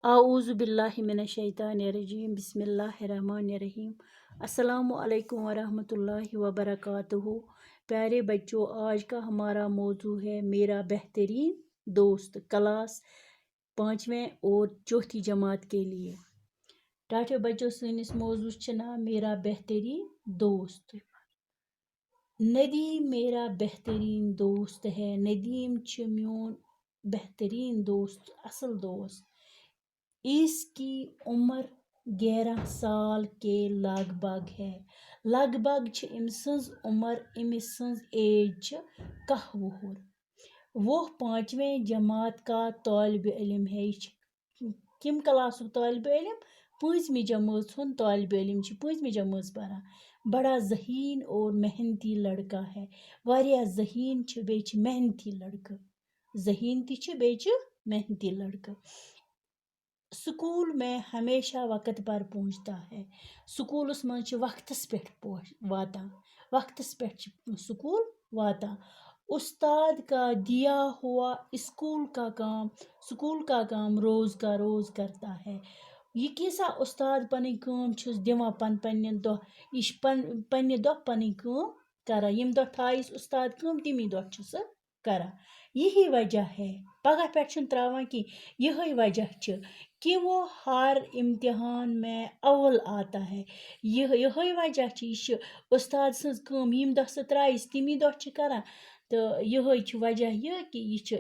اعوذ باللہ من الشیطان الرجیم بسم اللہ الرحمن الرحیم السلام علیکم ورحمۃ اللہ وبرکاتہ۔ پیارے بچوں، آج کا ہمارا موضوع ہے میرا بہترین دوست، کلاس 5ویں اور 4تھی جماعت کے لیے۔ ٹاٹھے بچوں، سٲنِس موضوع چھُ ناو میرا بہترین دوست۔ ندیم میرا بہترین دوست ہے۔ ندیم چھُ میون بہترین دوست، اصل دوست۔ اس کی عمر 11 سال کے لگ بھگ ہے۔ لگ بھگ چھ أمۍ سٕنٛز عمر، أمِس سٕنٛز ایج چھ 10 وُہُر۔ وہ 5ویں جماعت کا طالب علم ہے۔ یہ کم کلاسُک طالب علم؟ 5ویں جمٲژ ہُنٛد طالب علم چھ 5ویں جمٲژ پران۔ بڑا ذہین اور محنتی لڑکا ہے۔ واریاہ ذہین چھ، بیٚیہِ چھ محنتی لڑکہٕ۔ ذہین تہِ چھ، بیٚیہِ چھ محنتی لڑکہٕ۔ سکول میں ہمیشہ وقت پر پہنچتا ہے۔ سکولس منٛز چھ وقتس پٮ۪ٹھ واتان۔ وقتس پٮ۪ٹھ چھ سکول واتان۔ استاد کا دیا ہوا سکول کا کام روز کا روز کرتا ہے۔ یہ کیسا استاد پنٕنۍ کٲم چھُس دِوان پنٕنہِ دۄہ، یہِ چھُ پنٕنہِ دۄہ پنٕنۍ کٲم کران۔ ییٚمہِ دۄہ تھایس استاد کٲم، تمی دۄہ چھُ سُہ کران۔ یہی وجہ ہے، پگہ پٮ۪ٹھ چھُنہٕ تراوان کینٛہہ، یہے وجہ چھُ کہ وہ ہر امتحان میں اول آتا ہے۔ یہے وجہ چھُ، یہِ چھُ استاد سٕنٛز کٲم، ییٚمہِ دۄہ سُہ ترایس تمی دۄہ چھُ کران۔ تہٕ یہے چھُ وجہ یہِ کہ یہِ چھُ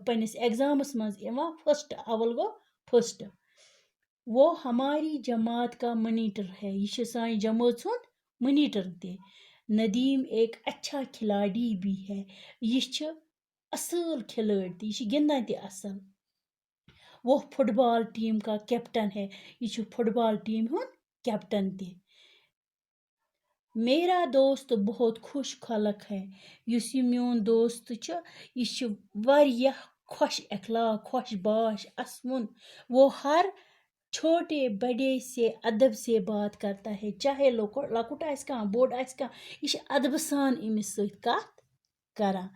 پننِس ایگزامس منٛز یِوان فسٹ، اول گوٚو فسٹ۔ وہ ہماری جماعت کا مانیٹر ہے۔ یہ چھُ سانہِ جمٲژ ہُنٛد مانیٹر تہِ۔ ندیم ایک اچھا کھلاڑی بھی ہے۔ یہ چھُ اصل کھلٲڑۍ تہِ، یہِ چھُ گِنٛدان تہِ اصل۔ وہ فٹ بال ٹیم کا کیپٹن ہے۔ یہ چھُ فٹ بال ٹیم ہُنٛد کیپٹن تہِ۔ میرا دوست بہت خوش خلق ہے۔ یُس یہِ میون دوست چھُ، یہِ چھُ واریاہ خوش اخلاق، خوش باش، اسوُن۔ وہ ہر چھوٹے بڑے سے ادب سے بات کرتا ہے۔ چاہے لۄکُٹ آسہِ کانٛہہ، بوٚڑ آسہِ کانٛہہ، یہِ چھُ ادبہٕ سان أمِس سۭتۍ کتھ کران۔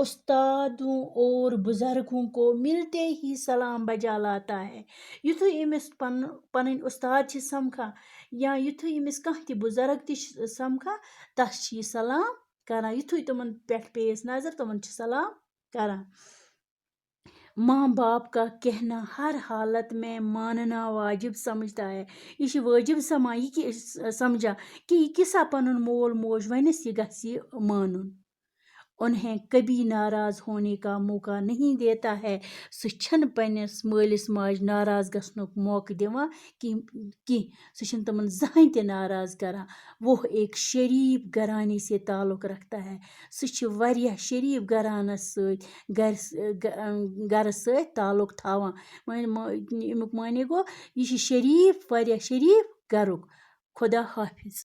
استادوں اور بزرگوں کو ملتے ہی سلام بجا لاتا ہے۔ یُتھُے أمِس پنٕنۍ استاد چھِ سمکھان یا یُتھُے أمِس کانٛہہ تہِ بُزرگ تہِ چھِ سمکھان، تس چھِ یہِ سلام کران۔ یُتھُے تِمن پٮ۪ٹھ پییس نظر، تِمن چھِ سلام کران۔ ماں باپ کا کہنا ہر حالت میں ماننا واجب سمجھتا ہے۔ یہ چھُ وٲجِب سمان، یہِ سمجھان کہ یہِ کِسا پنُن مول موج ونٮ۪س، یہِ گژھِ یہِ مانُن۔ انہیں کبھی ناراض ہونے کا موقع نہیں دیتا ہے۔ سُہ چھُنہٕ پننِس مٲلِس ماجہِ ناراض گژھنُک موقعہٕ دِوان کینٛہہ۔ سُہ چھُنہٕ تِمن زٕہٕنۍ تہِ ناراض کران۔ وہ ایک شریف گھرانے سے تعلق رکھتا ہے۔ سُہ چھُ واریاہ شریف گھرانس سۭتۍ، گرٕ سۭتۍ تعلق تھاوان۔ امیُک معنی گوٚو یہِ چھُ شریف، واریاہ شریف گھرُک۔ خدا حافظ۔